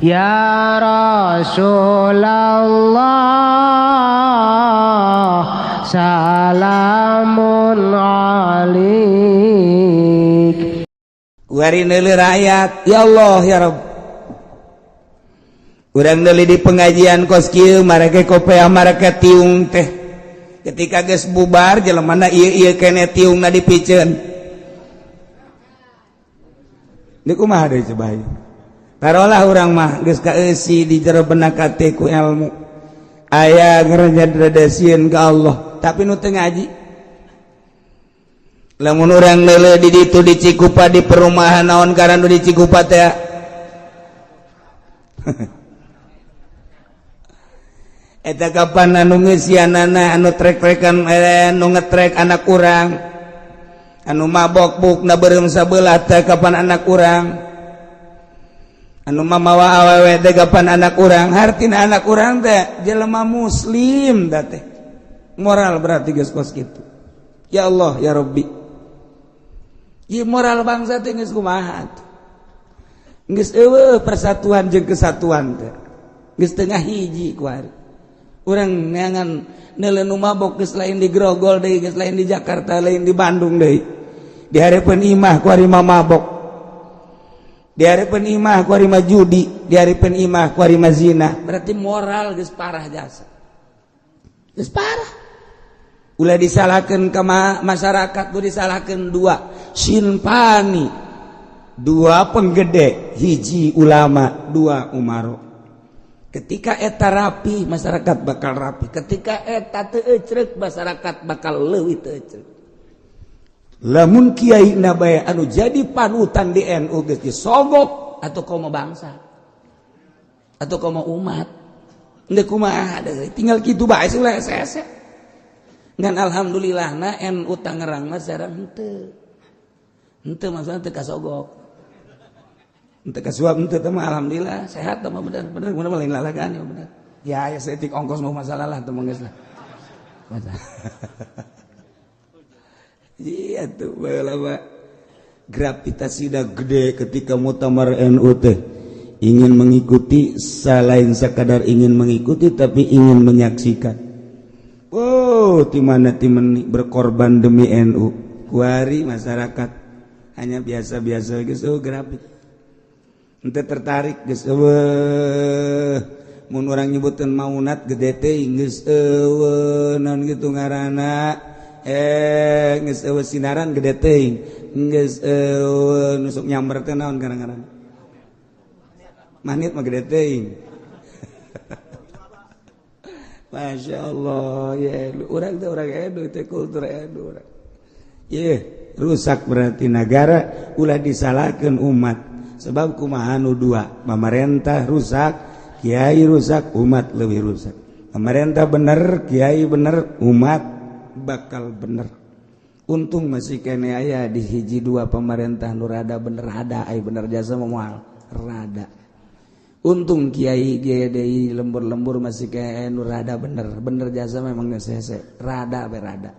Ya Rasulullah salamun alik. Wari neuli rakyat, ya Allah ya Rabb. Urang neuli di pengajian kos kieu marake kopea marake tiung teh. Ketika geus bubar jelemana ieu kene tiungna dipiceun. Ini kumaha deui coba ieu. Tarolah urang mah geus kaeusi di jero benak hate ku ilmu. Aya ngradasieun ka Allah, tapi nu teu ngaji. Lamun urang neuleuh di ditu di Cikupa di perumahan naon ngaran nu di Cikupa teh. Eta kapan anu ngeusianana anu trek-trekan anu ngetrek anak urang anu mabok bukna beureum sabelah teh kapan anak urang anu mamawa awewe teh kapan anak urang hartina anak urang teh jelema muslim da teh moral berarti geus kos kitu. Ya Allah ya Rabbi. Ieu moral bangsa teh geus kumaha atuh? Geus eueuh persatuan jeung kesatuan teh. Geus teu ngahiji ku ari. Urang neangan neuleuh nu mabok geus lain di Grogol deui, geus lain di Jakarta, lain di Bandung deui. Di hareupeun imah ku ari mabok. Di hareupeun imah ku ari judi, di hareupeun imah ku ari zina. Berarti moral geus parah jasa. Geus parah. Ulah disalahkeun ka masyarakat, ulah disalahkeun dua sinpani, dua penggede, hiji ulama, dua umaro. Ketika eta rapi, masyarakat bakal rapi. Ketika eta teu ecrek, masyarakat bakal leuwih teu ecrek. Lamun kiai na bae anu jadi panutan di NU geus disogok atuh komo bangsa. Atuh komo umat. Endeu kumaha deui, tinggal kitu bae ulah ese-ese. Ngan alhamdulillahna NU Tangerang mah sareng henteu. Henteu maksudna teu kasogok. Ente kasuap ente mah alhamdulillah sehat mah bener lain lalagan ya bener. Ya setik ongkos mah masalah lah teu geus lah. Iya tuh baheula gravitasi dah gede ketika muktamar NU teh ingin mengikuti selain sekadar ingin mengikuti tapi ingin menyaksikan. Oh, di mana berkorban demi NU. Kuari masyarakat hanya biasa-biasa geus gravit. Ente tertarik geus eueuh mun urang nyebutkeun maunat gede teuing geus eueuh naon kitu ngaranna geus eueuh sinaran gede teuing geus eueuh nu sok nyamber teh naon ngaran-ngaran manit mah gede teuing. Masya Allah ya urang teh urang edu teh kultur edu urang ye rusak berarti negara ulah disalahkeun umat. Sebab kumaha nu dua, pemerintah rusak, kiai rusak, umat lebih rusak. Pemerintah bener, kiai bener, umat bakal bener. Untung masih kene aya di hiji dua pemerintah nu rada bener ada, ai bener jasa moal rada. Untung kiai deui lembur-lembur masih kene nu rada bener jasa memang geus hese, rada be rada.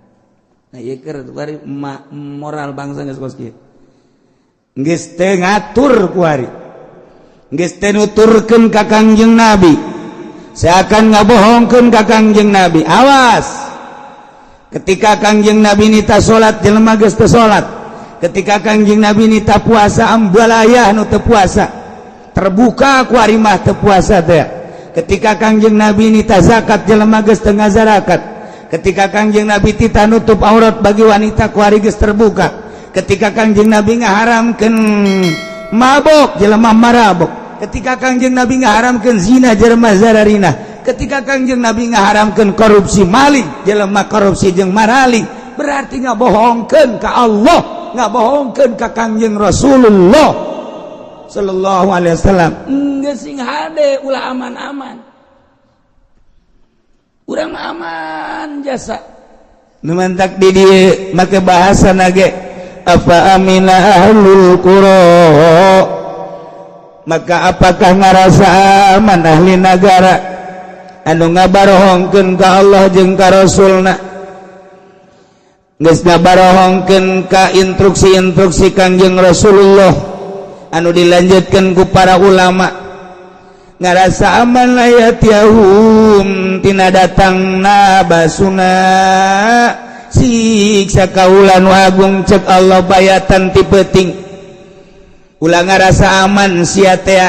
Nah ieu keur bari moral bangsa geus kos kieu. Geus teu ngatur ku ari. Geus teu nuturkeun ka Kangjeng Nabi. Seakan ngabohongkeun ka Kangjeng Nabi. Awas. Ketika Kangjeng Nabi nita salat jelema geus teu salat. Ketika Kangjeng Nabi nita puasa ambalaya nu teu puasa. Terbuka ku ari mah teu puasa teh. Ketika Kangjeng Nabi nita zakat jelema geus teu ngazarakat. Ketika Kangjeng Nabi tita nutup aurat bagi wanita ku ari geus terbuka. Ketika Kangjeng Nabi ngaharamkeun mabok jelema marabok. Ketika Kangjeng Nabi ngaharamkeun zina jelema zararina. Ketika Kangjeng Nabi ngaharamkeun korupsi maling jelema korupsi jeung maraling. Berarti ngabohongkeun ka Allah, ngabohongkeun ka Kangjeng Rasulullah sallallahu alaihi wasallam. Geus sing hade ulah aman-aman. Urang aman jasa. Nu mantak di dieu make bahasana ge apa amina ahlul qura, maka apakah ngarasa aman ahli negara anu ngabarohongkeun ka Allah jeung ka Rasulna, geus ngabarohongkeun ka instruksi-instruksi Kangjeng Rasulullah anu dilanjutkeun ku para ulama, ngarasa aman layat yahum tina datang nabasuna siksa kaulan wagung cek Allah bayatan ti peuting ulah ngarasa aman sia teh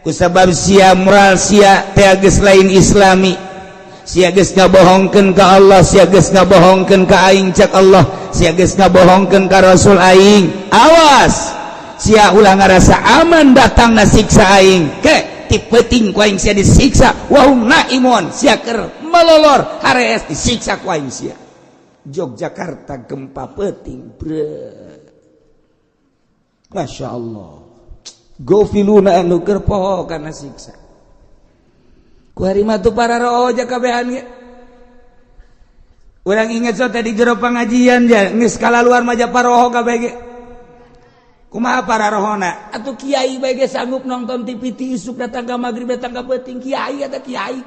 kusabab sia moral sia teh geus lain islami sia geus ngabohongkeun ka Allah sia geus ngabohongkeun ka aing cek Allah sia geus ngabohongkeun ka rasul aing awas sia ulah ngarasa aman datang na siksa aing ke ti peuting ku aing sia disiksa wa hum naimun sia keur melolor harees disiksa ku aing sia Yogyakarta gempa peuting bre Masya Allah gofiluna anu keur poho kana siksa ku harima tu para roja kabehan ge urang inget so tadi jero pangajian ja geus kalaluar maja paroho kabeh ge kumaha para rohona atuh kiai bae ge sanggup nonton TV ti isuk datang ka magrib datang ka peuting kiai eta kiai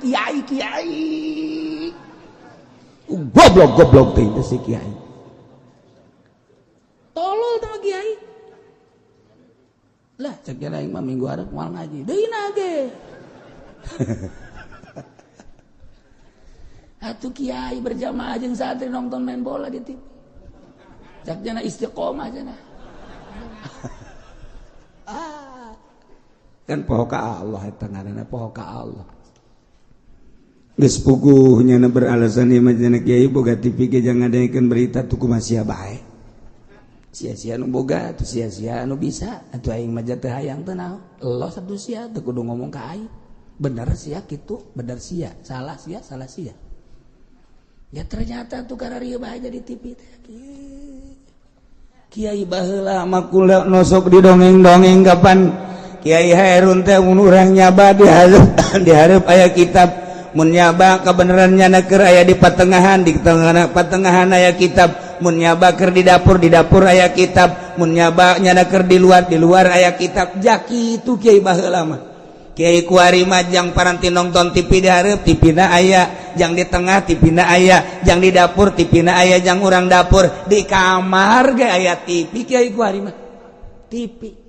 goblok teh si kiai tolol teh kiai lah cek aing mah minggu hareup moal ngaji deuna ge atuh kiai berjamaah jeung santri nonton main bola di TV cek jana istiqomah cenah kan poho ka Allah eta ngaranna poho ka Allah geus puguhnya na beralasan ieu mah kiai boga TV ge jangan ngadengekeun berita tuh kumaha sia bae sia-sia nu boga atuh sia-sia anu bisa atuh aing mah teh hayang teh naon Allah satu sia teu kudu ngomong ka aing bener sia kitu bener sia salah sia ya ternyata tuh kararieu bae jadi TV teh kiai baheula mah kula nosok didongeng-dongeng kapan Kiai Hairun teh mun urang nyaba di hareup aya kitab mun nyaba kabenerannya na keur aya di patengahan di tengah patengahan aya kitab mun nyaba keur di dapur aya kitab mun nyaba nyana keur di luar aya kitab jaki itu kiai baheula mah kiai kuari mah jang paranti nonton TV di hareup TV-na aya jang di tengah TV-na aya jang di dapur TV-na aya jang urang dapur di kamar ge aya TV kiai kuari mah TV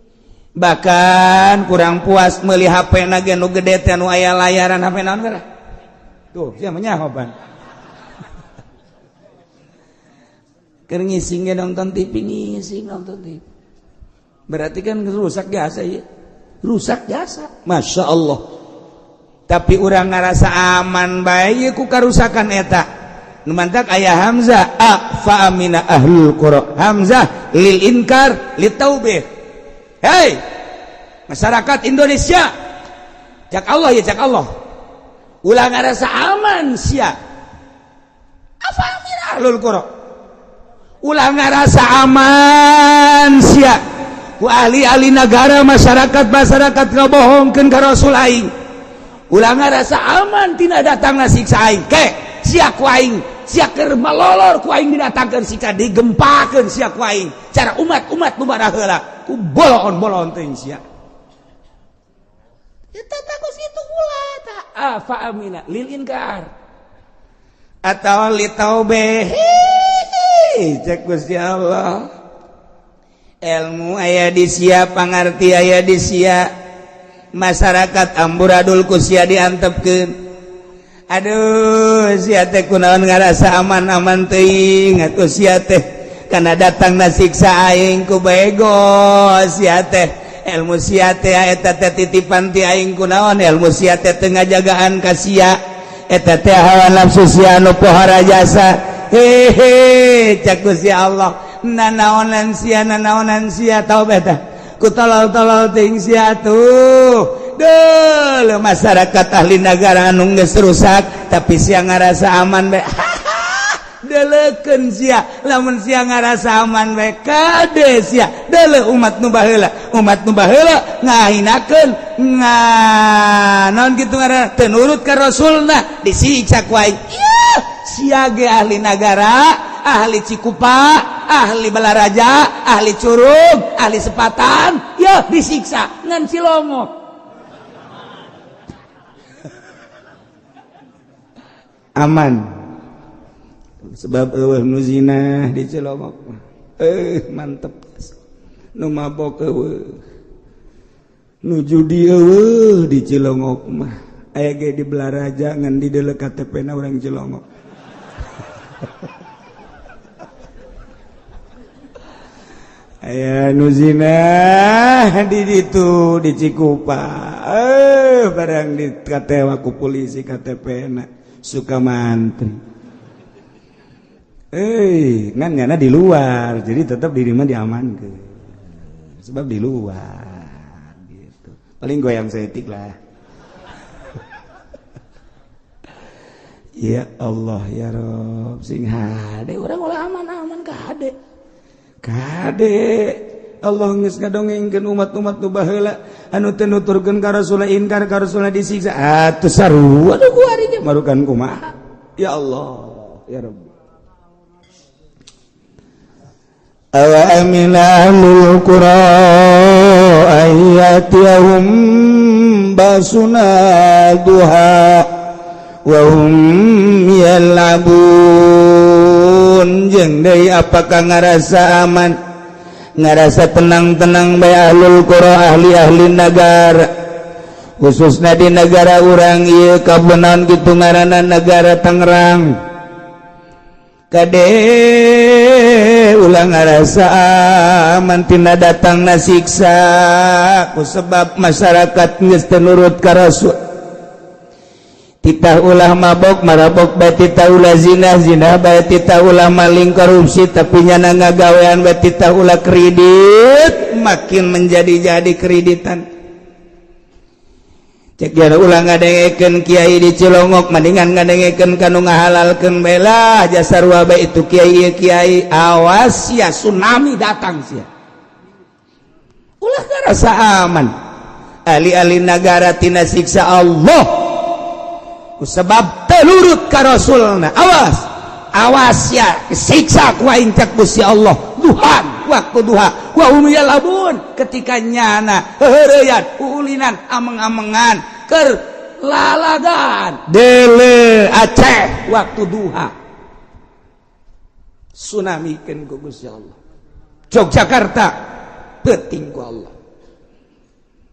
bahkan kurang puas meuli HP na ge nu gede teh nu aya layaran HP naon gara tuh sia mah nyahoban keur ngising ge nonton TV berarti kan rusak jasa ya rusak jasa Masya Allah tapi urang ngarasa aman bae ku karusakan eta nu mantak aya hamzah fa amina ahlul qura hamzah lil inkar lit taubih. Hei masyarakat Indonesia cak Allah ya cak Allah ulah ngarasa aman sia apa amina ahlul qura ulah ngarasa aman sia ku ahli-ahli negara masyarakat ngabohongkeun ka rasul aing ulah ngarasa aman tina datangna siksa aing ke sia ku aing sia keur malolor ku aing didatangkeun siksa digempakeun sia ku aing cara umat-umat nu baraheula ku bolon teh sia eta takus itu ulah ta fa amina lil inkar atawa li taubeh cek Gusti Allah ilmu aya di sia pangarti aya di sia masyarakat amburadul ku sia diantepkeun aduh sia teh kunaon ngarasa aman-aman teuing atuh sia teh kana datangna siksa aing ku bego sia teh ilmu sia teh eta teh titipan ti aing kunaon ilmu sia teh teu ngajagaan ka sia eta teh hawa nafsu sia nu pohara jasa hehe cak Gusti Allah nanaonan sia taubeh teh ku tolol-tolol teuing sia tuh deuh masyarakat ahli negara anu geus rusak tapi sia ngarasa aman bae deleukeun sia lamun sia ngarasa aman bae kade sia deuleuh umat nu baheula ngahinakeun naon kitu ngaranna teu nurut ka rasulna disiksa ku aing sia ge ahli negara ahli Cikupa ahli Balaraja ahli Curug ahli Sepatan ya disiksa ngan Cilongo aman sebab eueuh nu zina di Cilongok mantep nu mabok eueuh nuju di Cilongok mah aya ge di Belaraja ngan di deuleu KTP-na urang Cilongok. Aya nu zina di ditu di Cikupa. Barang dikatewa ku polisi KTP-na Sukamantri. Ngan nyana di luar, jadi tetap diri mah diamankeun. Sebab di luar gitu. Paling goyang setik lah. Ya Allah ya Rob sing hade urang ulah aman-aman ka hade. Kade Allah geus ngadongengkeun umat-umat nu baheula anu teu nuturkeun ka Rasulullah ingkar ka Rasulullah disiksa atuh sarua aduh ku ari ge marukan kumaha ya Allah ya Rabb. Awa amina ahlul qura ayatiyahum basuna duha wa hum yalabun jeung deui apakah ngarasa aman ngarasa tenang-tenang bae ahlul qura ahli-ahli negara khususna di negara urang ieu kabenaon kitu ngaranna negara Tangerang kade ulah ngarasa aman tina datangna siksa kusebab masyarakat geus teu nurut ka Rasul. Titah ulah mabok marabok bae titah ulah zina bae titah ulah maling korupsi tapi nyana ngagawean bae titah ulah kredit makin menjadi-jadi kreditan. Cek jana ulah ngadengekeun kiai di Cilongok mendingan ngadengekeun kanu ngahalalkeun bae lah jasa sarua bae itu kiai awas ya tsunami datang sia. Ulah ngarasa aman. Ahli-ahli negara tina siksa Allah. Sebab telurut ka Rasulna awas ya siksa ku aing cek Gusti Allah duhan waktu duha wa hum yalabun ketika nyana heureuyan ulinan ameng-amengan keur lalagan dele Aceh waktu duha tsunamikeun ku Gusti Allah. Yogyakarta peuting ku Allah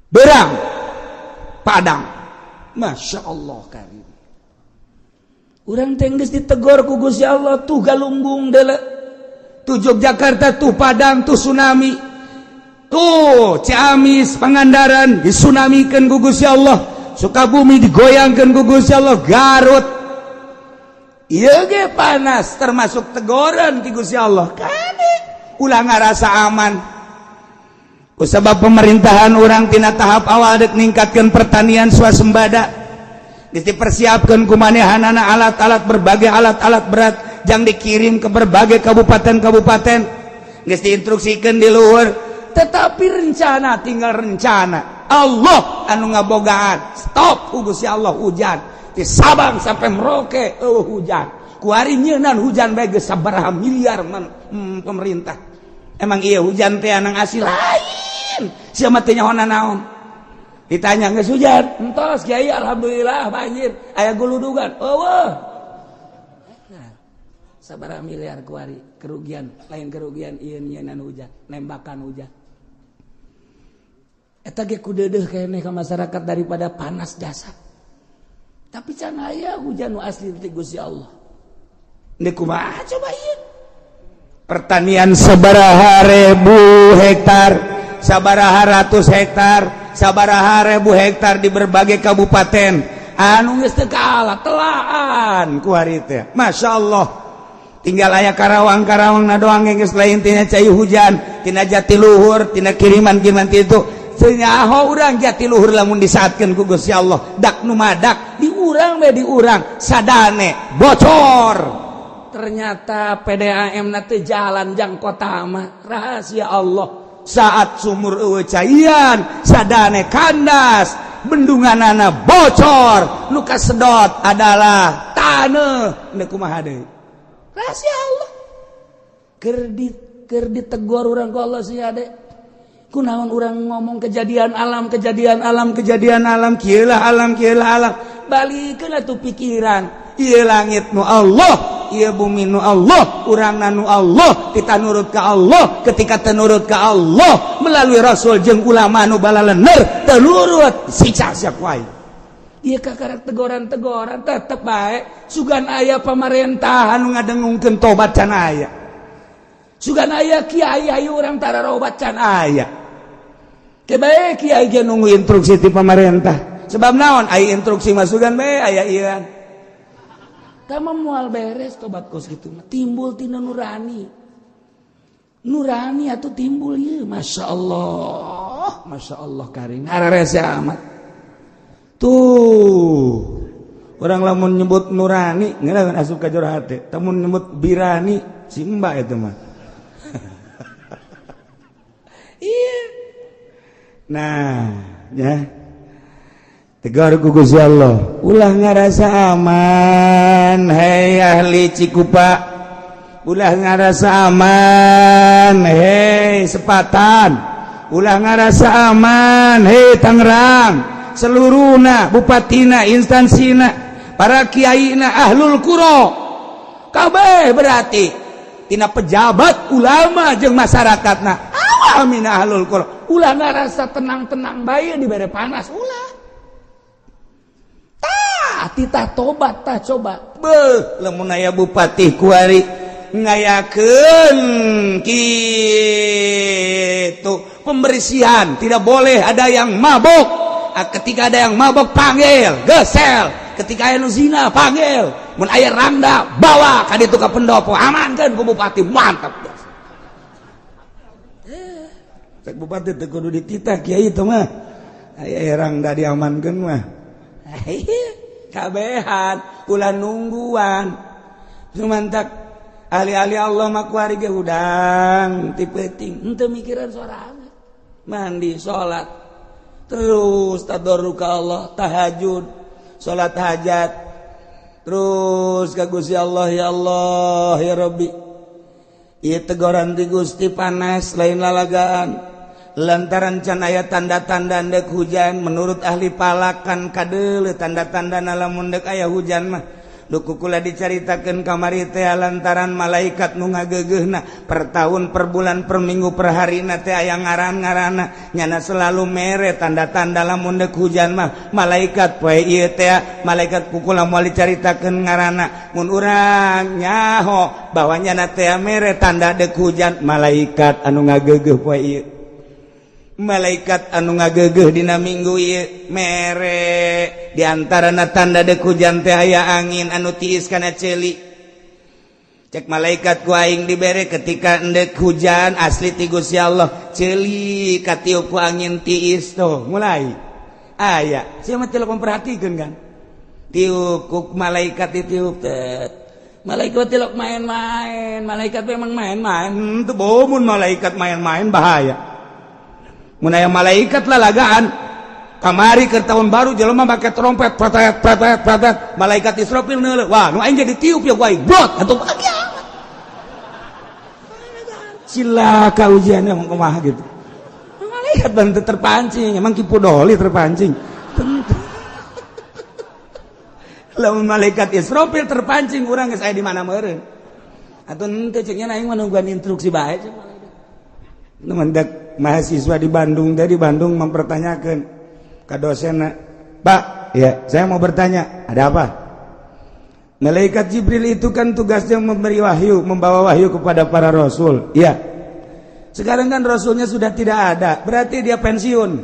Berang Padang Masya Allah karim. Urang teh geus ditegor ku Gusti Allah tuh galunggung deuleu. Tuh Yogyakarta, tuh Padang, tuh tsunami. Tuh Ciamis, Pangandaran disunamikeun ku Gusti Allah. Sukabumi digoyangkeun ku Gusti Allah. Garut ieu ge panas termasuk tegoran ti Gusti Allah. Kade ulah ngarasa aman. Kusabab pemerintahan urang tina tahap awal dek ningkatkeun pertanian swasembada. Dipersiapkan kumanehanana alat-alat berbagai alat-alat berat yang dikirim ke berbagai kabupaten-kabupaten geus diinstruksikeun di luhur tetapi rencana tinggal rencana Allah anu ngabogaan stop ku Gusti Allah hujan di Sabang sampai Merauke hujan ku ari nyeunan hujan bae geus sabaraha miliar pemerintah emang iya hujan teh anang asli lain sia mah teh nyaona naon. Ditanya geus hujan, entos Kiai alhamdulillah banjir, aya guludugan. Eueuh. Sabaraha miliar kuari kerugian, lain kerugian ieu nyeunan hujan, nembakan hujan. Eta ge kudeudeuh keneh ka masyarakat daripada panas jasad. Tapi can aya hujan nu asli ti Gusti Allah. Deuk kumaha coba ieu? Pertanian sabaraha ribu hektar, sabaraha ratus hektar. Sabaraha ribu hektar di berbagai kabupaten anu geus teu kalah telaan ku ari teh masyaallah tinggal aya Karawang-Karawangna doang geus lain tina cai hujan tina Jatiluhur tina kiriman-kiriman itu senyaho urang Jatiluhur lamun disaatkeun ku Gusti Allah dak nu madak di urang we di urang sadane bocor ternyata PDAM na teh jalan jang kota mah rahasia Allah. Saat sumur eueuh caian sadane kandas bendunganana bocor nu kasedot adalah taneuh neuk kumaha deui rahasia Allah keur ditegor urang ku Allah sia de kunaon urang ngomong kejadian alam kieulah alam balikeun atuh pikiran ieu langit nu Allah ia bumi nu Allah urang nanu Allah kita nurut ke Allah ketika tenurut ke Allah melalui Rasul jeung ulama nu balalener tenurut sicak wae ieu kakarak teguran-teguran tetep bae sugan aya pamerintahan nu ngadengungkeun tobat can aya sugan aya kiai hayu urang tararobat can aya kebae kiai ge nunggu instruksi ti pamarentah sebab naon aya instruksi masugan bae aya ieu Kama mual beres tobat kos gitu timbul tina nurani atuh timbul ya masya Allah karing ararese amat tuh orang lamun nyebut nurani ngeunaheun asup ka jero hate tamun nyebut birani si mbak itu mah iya nah ya tegar ku Gusti Allah ulah ngarasa aman hei ahli Cikupa ulah ngarasa aman hei Sepatan ulah ngarasa aman hei Tangerang seluruhna bupatina instansina para kiaina ahlul qura kabeh berarti tina pejabat ulama jeung masyarakatna amin ahlul qura ulah ngarasa tenang-tenang bae dibere panas ulah titah tobat tah coba beuh lamun aya bupati kuari ngayakeun kitu pembersihan tidak boleh ada yang mabok ketika ada yang mabok panggil gesel ketika aya nu zina panggil mun aya randa bawa ka ditu ka pendopo amankeun ku bupati mantap cek bupati teh kudu dititah kiai teh mah aya randa diamankeun mah kabehan ulah nungguan cumantak ahli-ahli Allah mah kuari ge hudang ti peuting henteu mikiran sorangan mandi salat terus tadarruk ka Allah tahajud salat hajat terus ka Gusti Allah ya Rabbi ieu teguran ti Gusti panas lain lalagaan lantaran can aya tanda-tanda ndek hujan menurut ahli palakan kadeuleu tanda-tanda lamun ndek aya hujan mah duku kula dicaritakeun kamari teh lantaran malaikat nu ngageugeuhna per tahun per bulan per minggu per harina teh aya ngaran-ngaranna nyana selalu mere tanda-tanda lamun ndek hujan mah malaikat poe ieu teh malaikat kukula moal dicaritakeun ngaranna mun urang nyaho bahwa nyana teh mere tanda ndek hujan malaikat anu ngageugeuh poe ieu malaikat anu ngageugeuh dina minggu ieu mere diantarana tanda dek hujan teh aya angin anu tiis kana ceuli cek malaikat ku aing dibere ketika endek hujan asli ti Gusti Allah ceuli katiup ku angin tiis tuh mulai aya sia mah teu memperhatikeun kan tiup ku malaikat ditiup teh malaikat teu main-main malaikat memang main-main teu bomun malaikat main-main bahaya mun aya malaikat lalagaan kamari ke tahun baru jelema make trompet pratet malaikat Israfil neuleuh wah nu aing jadi tiup ya wae brot atuh bahagia cilaka ujiannya mah kumaha gitu malaikat bantu terpancing emang kipu doli terpancing lamun malaikat Israfil terpancing urang geus aya di mana meureun atuh henteu ceuk nya aing menungguan instruksi bae cek malaikat nu mendak mahasiswa di Bandung dari Bandung mempertanyakan ke dosenna Pak ya saya mau bertanya ada apa malaikat Jibril itu kan tugasnya memberi wahyu membawa wahyu kepada para rasul iya sekarang kan rasulnya sudah tidak ada berarti dia pensiun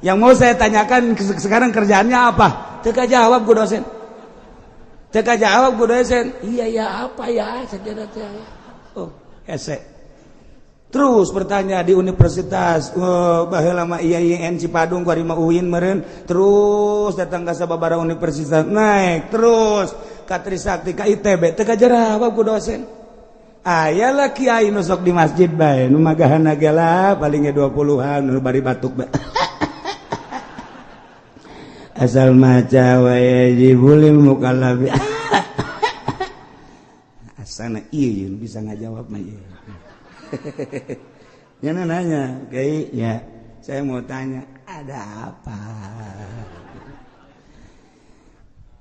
yang mau saya tanyakan sekarang kerjaannya apa teka jawab ku dosen iya ya apa ya saja oh hese terus bertanya di universitas baheula mah IAIN Cipadung kuari mah UIN meureun terus datang ka sababaraha universitas naik terus ka Trisakti ka ITB teu kajawab ku dosen aya lah kiai nu sok di masjid bae nu magahana ge lah paling 20-an nu bari batuk bae asal maca wa yajibul mukallaf asana ieu bisa ngajawab mah ieu Yana nanya, kayaknya saya mau tanya, ada apa?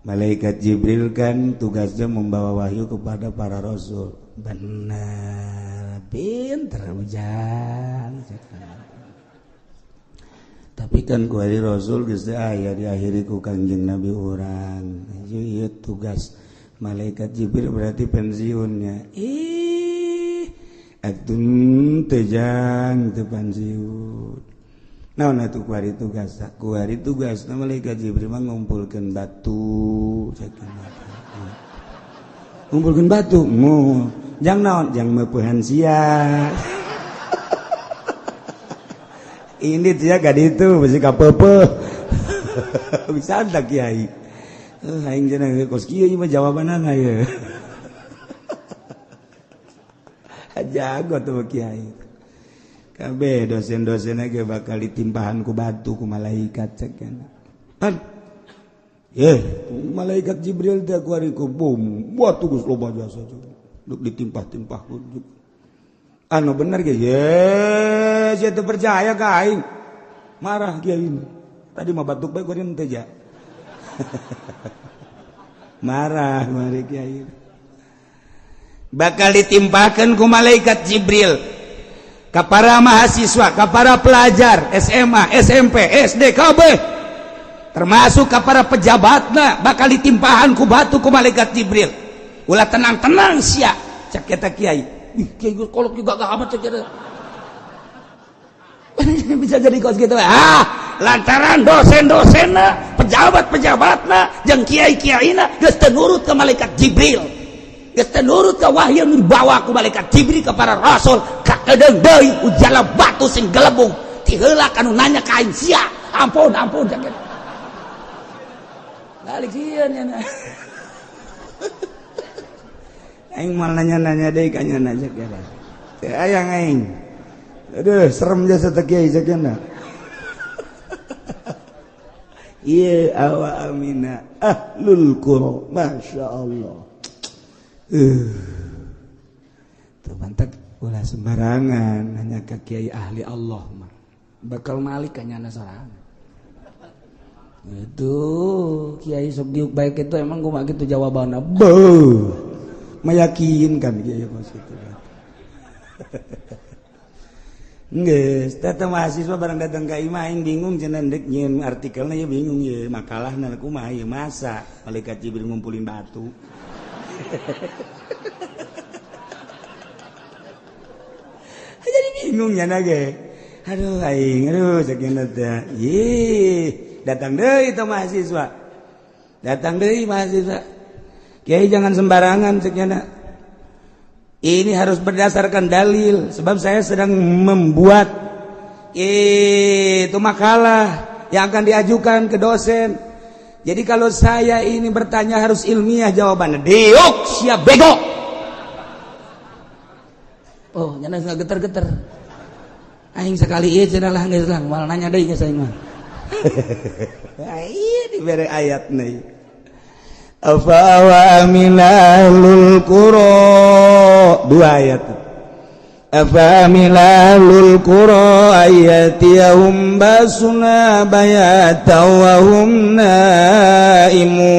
Malaikat Jibril kan tugasnya membawa wahyu kepada para rasul. Benar, pinter ujang. Tapi kan ku hari rasul geus aya diakhiri ku Kangjeng Nabi urang. Ieu tugas malaikat Jibril berarti pensiunnya. Atun tejang teu pensiun. Naon atuh ku hari tugas? Ku hari tugas malaikat Jibril mah ngumpulkeun batu. Ngumpulkeun batu. Jang naon? Jang meupeuhan sia. Ini sia ka ditu bisi ka peupeuh. Bisa tak kiai? Aing cenah kos kieu mah jawabanana ye. Jago tuh kiai. Kabeh dosen-dosen ge bakal ditimpahan ku batu ku malaikat cek kan. Malaikat Jibril teh ku ari ku bom, batu geus loba jasa. Duk ditimpah-timpah ku. Anu bener ge, sia teu percaya ka aing. Marah kiai. Tadi mah batuk bae ku teh ja. Marah mari kiai. Bakal ditimpakeun ku malaikat Jibril ka para mahasiswa, ka para pelajar SMA, SMP, SD, KB, termasuk ka para pejabatna bakal ditimpahan ku batu ku malaikat Jibril. Ulah tenang-tenang sia, cek eta kiai. Ih, kiai kolot juga gak amat cek eta. Bisa jadi kos gitu. Lantaran dosen-dosenna, pejabat-pejabatna, jeung kiai-kiaina geus teu nurut ka malaikat Jibril. Geus teu nurut ka wahyu nu dibawa ku malaikat Jibril ka para rasul. Kakedeung deui ujala batu sing gelembung ti heula kanu nanya ka aing sia. Ampun cek. Balik sieun nya. Aing mal nanya-nanya deui ka nya cek ya. Teu aya aing. Aduh, serem jasa teh kiai cek nya. Ieu awa amina ahlul qura, masyaallah. Tuh mantap. Ulah sembarangan nanya ke kiai ahli Allah mah bakal malik ka nyana sorangan. Itu kiai sok diuk baik itu emang kumaha kitu jawabanna. Beuh. Meyakinkan kiai mah kitu. Geus, tata mahasiswa barang datang ka imah aing bingung cenah deuk nyieun artikelna ya bingung ye makalahna kumaha ye masa malaikat Jibril ngumpulin batu. Jadi bingung nya nage. Aduh aing, sakieu teh. Datang deui teh mahasiswa. Datang deui mahasiswa. Kiai jangan sembarangan sakieu. Ini harus berdasarkan dalil sebab saya sedang membuat itu makalah yang akan diajukan ke dosen. Jadi kalau saya ini bertanya harus ilmiah jawabannya. Diuk siap bego. Oh, nyana geter-geter. Aing sekali ieu cenah lah geus lang, moal nanya deui geus aing mah. Ieu dibere ayatna. Afa wa aminalul qura. Dua ayat. Afa aminalul qura ayatiyahum basuna bayatan wa hum naimun.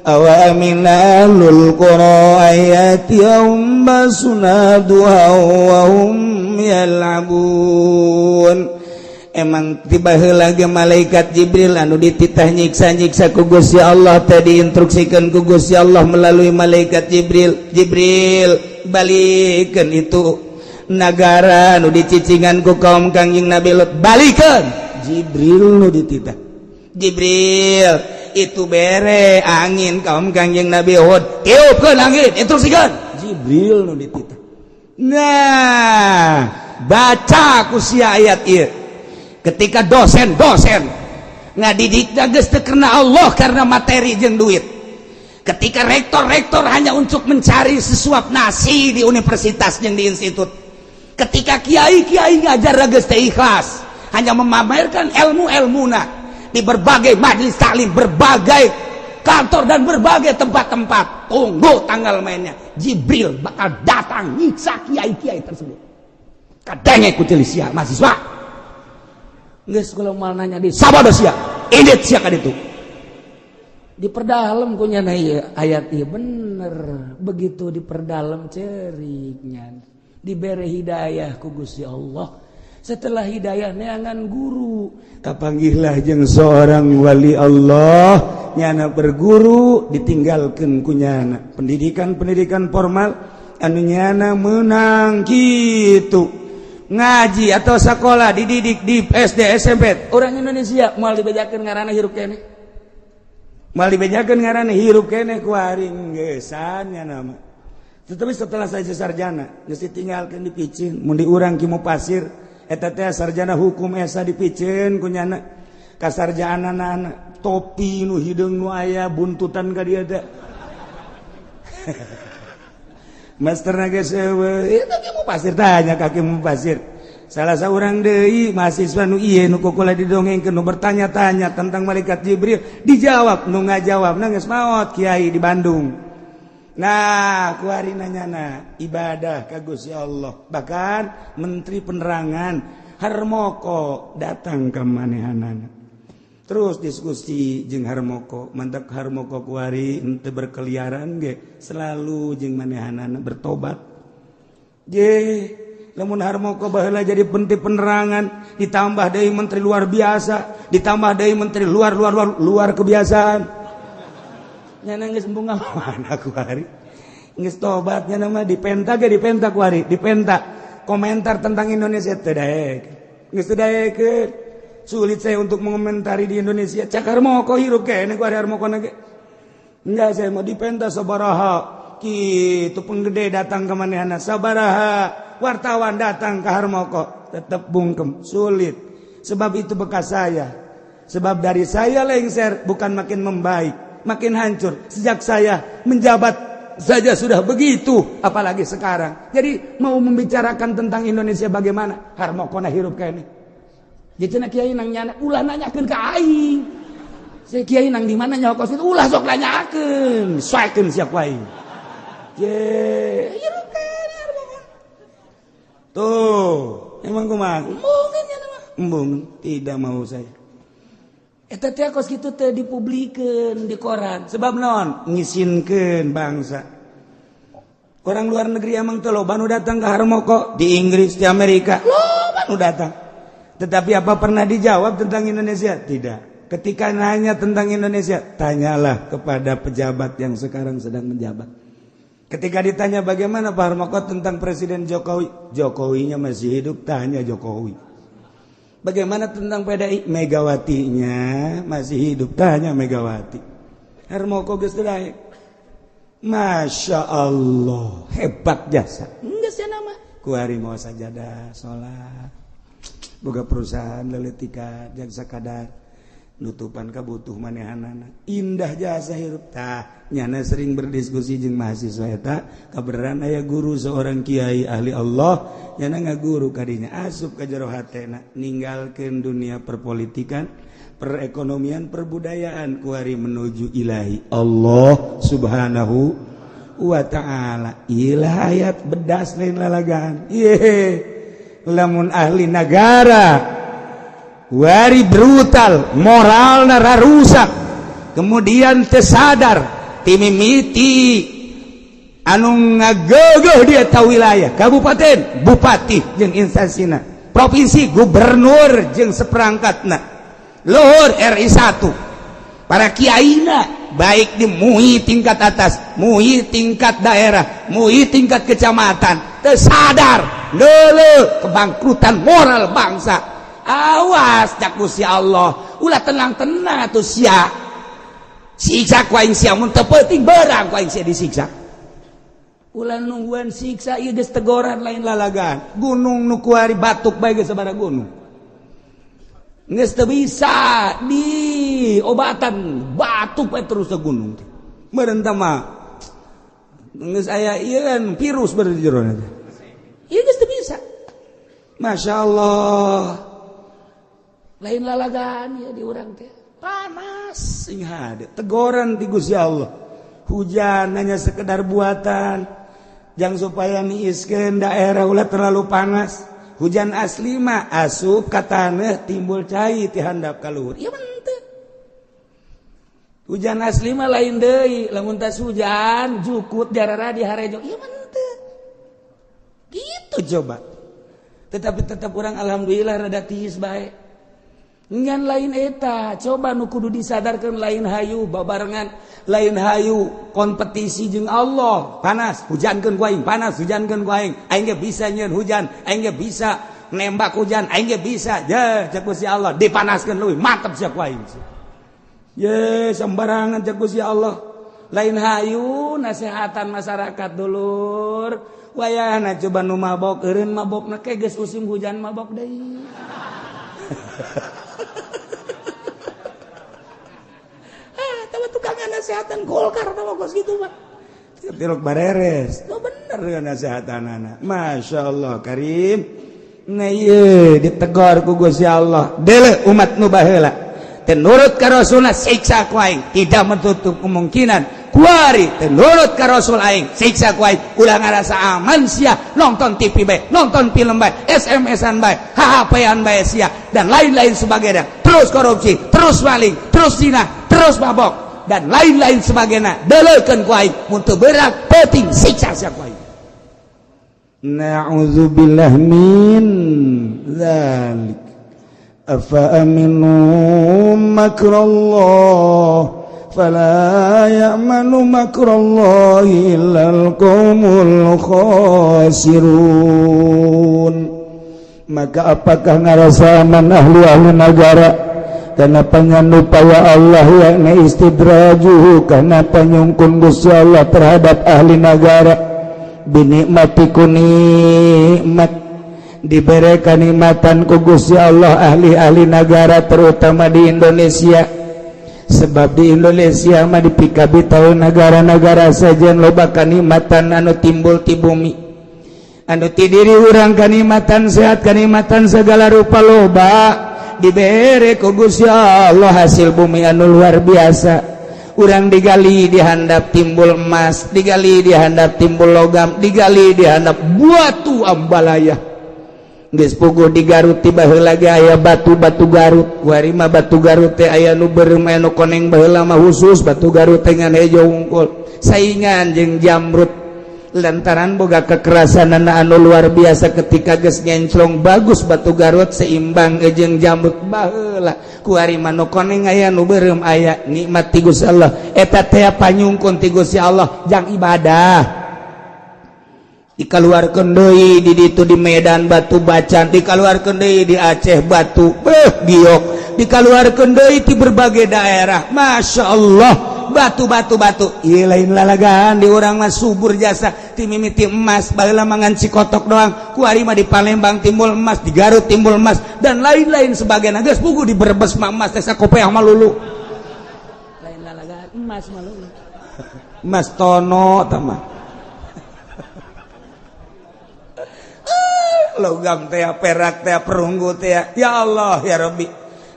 Awa aminalul qura ayatiyahum basuna duha wa hum yal'abun. Emang tiba heula ge malaikat Jibril anu dititah nyiksa-nyiksa ku Gusti Allah tadi instruksikeun ku Gusti Allah melalui malaikat Jibril. Jibril balikeun itu nagara anu dicicingan ku kaum Kangjeng Nabi Lut. Balikeun Jibril nu dititah. Jibril itu bere angin kaum Kangjeng Nabi Hud. Tiupkeun angin, instruksikeun. Jibril nu dititah. Nah, baca ku sia ayat ieu. Ketika dosen ngadidikna geus teu karena Allah karena materi jeung duit. Ketika rektor hanya untuk mencari sesuap nasi di universitas jeung di institut. Ketika kiai ngajar geus teu ikhlas, hanya memamerkan ilmu-ilmuna di berbagai majelis taklim, berbagai kantor dan berbagai tempat-tempat. Tunggu tanggal mainnya. Jibril bakal datang nyiksa kiai-kiai tersebut. Kadenge ku teu sia mahasiswa. Geus kalau mal nanya di sabada sia, edit sia ka ditu. Diperdalam kunyana ieu ayat ieu bener begitu diperdalam ceriknya dibere hidayah ku Gusti Allah. Setelah hidayah neangan guru kapanggihlah jeung seorang wali Allah nyana berguru ditinggalkeun kunyana pendidikan formal anu nyana meunang kitu ngaji atau sekolah dididik di SD SMP orang Indonesia moal dibejakeun ngaranna hirup keneh mal dibejakeun ngaranna hirup keneh ku aring geesan nya nama. Tetapi setelah saya sarjana geus ditinggalkeun dipicin mun di urang ki Mufasir eta teh sarjana hukum esa dipicin ku nyana kasarjaanana topi nu hideung nu aya buntutan ka dieu teh. Masterna geus eueuh eta ki Mufasir tanya ka ki Mufasir. Salah seorang deui mahasiswa nu ieu nu kukula didongengkeun nu bertanya-tanya tentang malaikat Jibril dijawab nu ngajawabna geus maot kiai di Bandung. Nah, ku ari nanyana ibadah ka Gusti Allah. Bahkan Menteri Penerangan Harmoko datang ka manehanana. Terus diskusi jeung Harmoko, mantap Harmoko ku ari henteu berkeliaran ge selalu jeung manehanana bertobat. Lamun Harmoko baheula jadi Menteri Penerangan ditambah deui menteri luar biasa ditambah deui menteri luar kebiasaan nyana geus embung mana ku ari geus tobat nya mah dipenta ku ari dipenta komentar tentang Indonesia teu daek geus teu daekeun sulit saya untuk mengomentari di Indonesia cak Harmoko hirup keneh ku ari Harmoko na ge enggak saya mau dipenta sabaraha kitu penggede datang ke manehna sabaraha wartawan datang ke Harmoko tetap bungkem sulit sebab itu bekas saya sebab dari saya lengser bukan makin membaik makin hancur sejak saya menjabat saja sudah begitu apalagi sekarang jadi mau membicarakan tentang Indonesia bagaimana Harmoko na hirup keneh jadi kiai nang nyana ulah nanyakeun ka aing saya kiai nang di mana nyokos itu ulah sok nanyakeun saekeun sia ku aing hirup keneh tuh, emang kumaha? Embungan ya nama. Embung, tidak mau saya. Eta teh kos kitu teh dipublikeun di koran. Sebab naon? Ngisinkeun bangsa. Orang luar negeri emang teh loba nu datang ke Harmoko di Inggris, di Amerika. Loba nu datang. Tetapi apa pernah dijawab tentang Indonesia? Tidak. Ketika nanya tentang Indonesia, tanyalah kepada pejabat yang sekarang sedang menjabat. Ketika ditanya bagaimana Pak Harmoko tentang Presiden Jokowi, Jokowinya masih hidup, tanya Jokowi. Bagaimana tentang PDI, Megawatinya masih hidup, tanya Megawati. Harmoko geus teu daek. Masya Allah, hebat jasa. Geus cenah mah. Ku ari mau sajadah, salat. Boga perusahaan leuletika jeung sakadar. Nutupan kabutuh manehanana indah jasa hirup tah nyana sering berdiskusi jeung mahasiswa eta kabeneran aya guru seorang kiai ahli Allah nyana ngaguru kadinya asup ka jero hatena ninggalkeun dunia perpolitikan perekonomian perbudayaan ku ari menuju ilahi Allah subhanahu wa ta'ala ilah ayat bedas lain lalagaan lamun ahli negara wari brutal moral nara rusak kemudian tersadar timimiti anu ngageueuh dia tahu wilayah kabupaten bupati jeung instansina provinsi gubernur jeung seperangkatna luhur RI 1 para kiaina baik di MUI tingkat atas MUI tingkat daerah MUI tingkat kecamatan tersadar leuleuh kebangkrutan moral bangsa. Awas cak Gusti Allah ulah tenang-tenang atuh sia siksa ku aing sia mun teu penting beurang ku aing sia disiksa ulah nungguan siksa ieu geus tegoran lain lalagaan gunung nu ku ari batuk bae geus sabaraha gunung geus teu bisa diobatan batuk bae terus ke gunung meureun tah mah geus aya ieu kan virus beureun di jero teh ieu geus teu bisa Masya Allah lain lalagaan ya di urang teh panas sing hade teguran ti Gusti Allah hujan hanya sekedar buatan jang supaya niiskeun daerah ulah terlalu panas hujan asli mah asup ka taneuh timbul cai ti handap ka luhur ieu mah teu hujan asli mah lain deui lamun tas hujan jukut jarara di harejo ieu mah teu gitu coba tetapi tetap orang alhamdulillah rada tiis bae ngan lain eta coba nu kudu disadarkeun lain hayu babarengan lain hayu kompetisi jeung Allah panas hujankeun ku aing panas hujankeun ku aing ge bisa nyieun hujan aing ge bisa nembak hujan aing ge bisa je cek Gusti Allah dipanaskeun leuwih mantep sia ku aing ye sembarangan cek Gusti Allah lain hayu nasehatan masyarakat dulur wayahna coba nu mabok eureun mabokna ke geus musim hujan mabok deui tukangnya nasehatan Golkar sama kos gitu mah tirok bareres itu bener kan nasehatan anak Masya Allah Karim nah iya ditegur ku Gusti Allah dele umat nu baheula teu nurut ka Rasulna siksa ku aing tidak menutup kemungkinan kuari teu nurut ka Rasul aing siksa ku aing ulah ngarasa aman sia nonton TV bae nonton film bae SMS-an bae HP-an bae sia dan lain-lain sebagainya terus korupsi terus maling terus zina terus mabok dan lain-lain sebagainya delekeun ku aing mun teu berat penting siksa sia ku aing na'udzubillah min dzalik afa aminu makrallah fala ya'manu makrallahi illal qaumul khasirun maka apakah ngarasa aman ahli negara karena panyupaya Allah yakni istidrajuhu karena penyungkun Gusti Allah terhadap ahli negara binikmatiku nikmat diberikan nikmatan ku Gusti Allah ahli-ahli negara terutama di Indonesia sebab di Indonesia mah dipikabi tahu negara-negara saja loba kanikmatan anu timbul ti bumi anu ti diri urang kanikmatan sehat kanikmatan segala rupa loba dibere ku Gusti Allah hasil bumi anu luar biasa urang digali dihandap timbul emas digali dihandap timbul logam digali dihandap batu ambalaya geus puguh di Garut ti baheula ge aya batu-batu Garut kuari mah batu Garut teh aya nu beureum aya nu koneng baheula mah khusus batu Garut teh ngan hejo wungkul saingan jeung jamrut lantaran boga kekerasan anu luar biasa ketika geus nyenclong bagus batu Garut seimbang jeung jamrut baheula ku ari manu koneng aya nu beureum aya nikmat ti Gusti Allah eta teh panyungkun ti Gusti Allah jang ibadah dikaluarkeun deui di ditu di Medan batu bacan dikaluarkeun deui di Aceh batu giok dikaluarkeun deui ti berbagai daerah Masya Allah batu ieu lain lalagaan di urang mah subur jasa ti mimiti emas baheula mangan cikotok doang ku ari mah di Palembang timbul emas di Garut timbul emas dan lain-lain sebagainya geus puguh di Brebes mah emas teh sakopeah mah lulu lain lalagaan emas mah lulu emas tono tah mah logam teh perak teh perunggu teh ya Allah ya Rabbi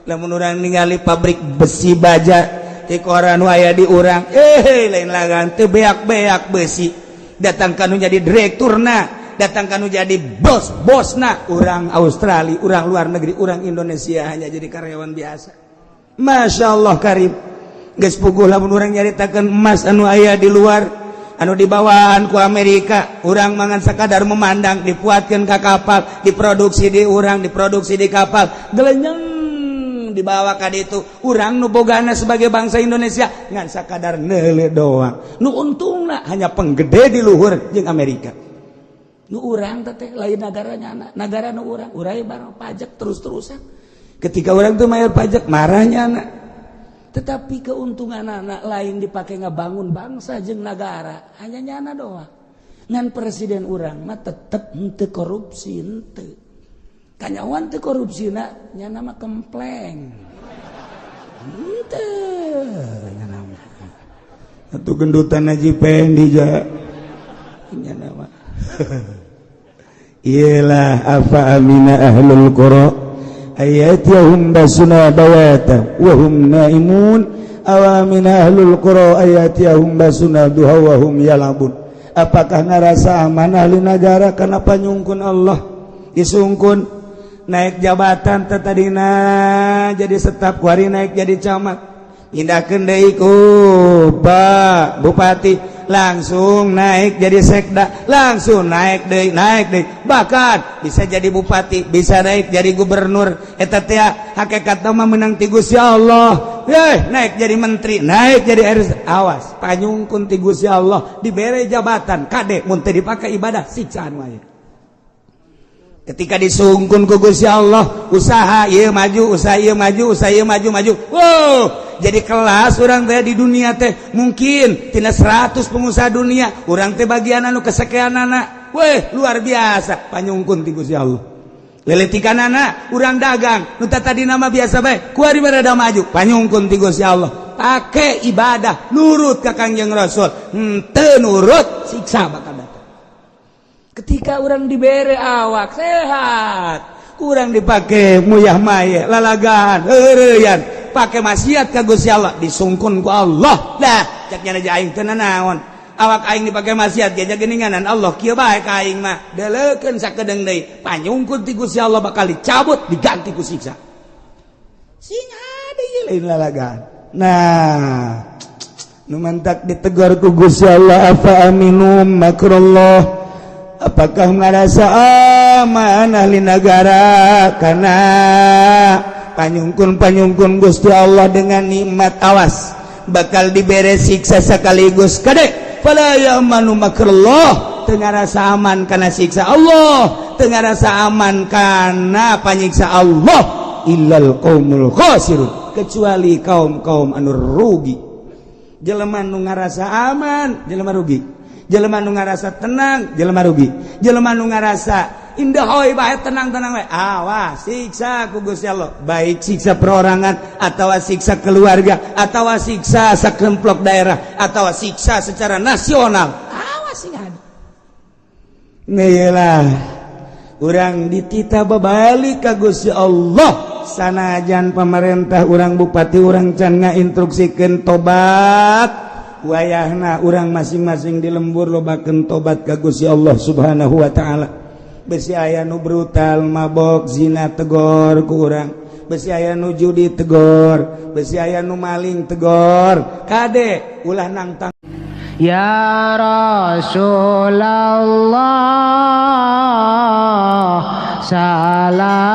lamun urang ningali pabrik besi baja ti koran aya di urang lain lagan teu beak-beak besi datang kanu jadi direkturna datang kanu jadi bosna urang Australia urang luar negeri urang Indonesia hanya jadi karyawan biasa Masya Allah Karim geus puguh lamun urang nyaritakeun emas anu aya di luar anu dibawaan ku Amerika urang mangan sakadar memandang dipuatkeun ka kapal diproduksi di urang diproduksi di kapal gelenyeng dibawa ka ditu urang nu bogana sebagai bangsa Indonesia ngan sakadar neule doang nu untungna hanya penggede di luhur jeung Amerika nu urang teh lain nagaranya negara nu urang urai barang pajak terus-terusan ketika urang tuh mayar pajak marahnya anak tetapi keuntungan anak lain dipakai ngabangun bangsa jeung negara hanya nyana doang ngan presiden urang mah tetep henteu korupsi henteu kanyawan teu korupsina nyana mah kempleng henteu nyana mah atuh gendutan Haji Pendi ja nyana mah iyalah afa amina ahlul qura ayatihum basuna bawata wa hum naimun awamina ahlul qura ayatihum basuna duha wa hum yalabun apakah ngarasa aman ahli negara kana panyungkun Allah isungkun naik jabatan tadina jadi staf kuari naik jadi camat pindahkeun deui ku Pak Bupati langsung naik jadi sekda, langsung naik deui bahkan bisa jadi bupati, bisa naik jadi gubernur. Eta teh hakikatna mah menang ti Gusti Allah. Naik jadi menteri, naik jadi RT. Awas panyungkun ti Gusti Allah dibere jabatan kade mun teu dipake ibadah siksaan wae. Ketika disungkun ku Gusti Allah, usaha ieu maju, usaha ieu maju, usaha ieu maju. Wow, jadi kelas urang teh di dunia teh mungkin tina 100 pengusaha dunia, urang teh bagian anu kesekianana. Weh, luar biasa panyungkun ti Gusti Allah. Leletikanana urang dagang, nu tadi nama biasa bae, kuari barada maju, panyungkun ti Gusti Allah. Pake ibadah, nurut ka Kangjeng Rasul. Henteu nurut, siksa bakal datang. Ketika orang dibere awak sehat, kurang dipakai muyah maye, lalagan, heureyan, pakai maksiat ka Gusti Allah, disungkun ku Allah. Dah, cak nya aing teu nanaon. Awak aing dipakai maksiat ge geuninganan Allah kieu bae ka aing mah. Deleukeun sakedeung deui, panyungkun ti Gusti Allah bakal dicabut, diganti ku siksa. Sing hade lain lalagan. Nah, nu mantak ditegur ku Gusti Allah, afa aminum makrullah. Apakah merasa aman ahli negara karena panyungkun Gusti Allah dengan nikmat? Awas bakal diberi siksa sekaligus kadek. Fala ya'manu makrullah, teu ngarasa aman kana siksa Allah, teu ngarasa aman kana panyiksa Allah illal qaumul khasirun, kecuali kaum-kaum anu rugi. Jelema nu ngarasa aman jelema rugi, jelema nu ngarasa tenang jelema rugi, jelema nu ngarasa indah hoy bae tenang-tenang we, awas siksa ku Gusti Allah, baik siksa perorangan atawa siksa keluarga atawa siksa sakemplok daerah atawa siksa secara nasional, awas sing ada. Ngeyelah urang ditita babalik ka Gusti Allah, sanajan pemerintah urang bupati urang can ngainstruksikeun tobat, wayahna urang masing-masing di lembur lobakeun tobat ka Gusti Allah Subhanahu wa taala. Besi aya nu brutal mabok zina tegor ku urang, besi aya nu judi tegor, besi aya nu maling tegor, kade ulah nangtang. Ya Rasulullah salam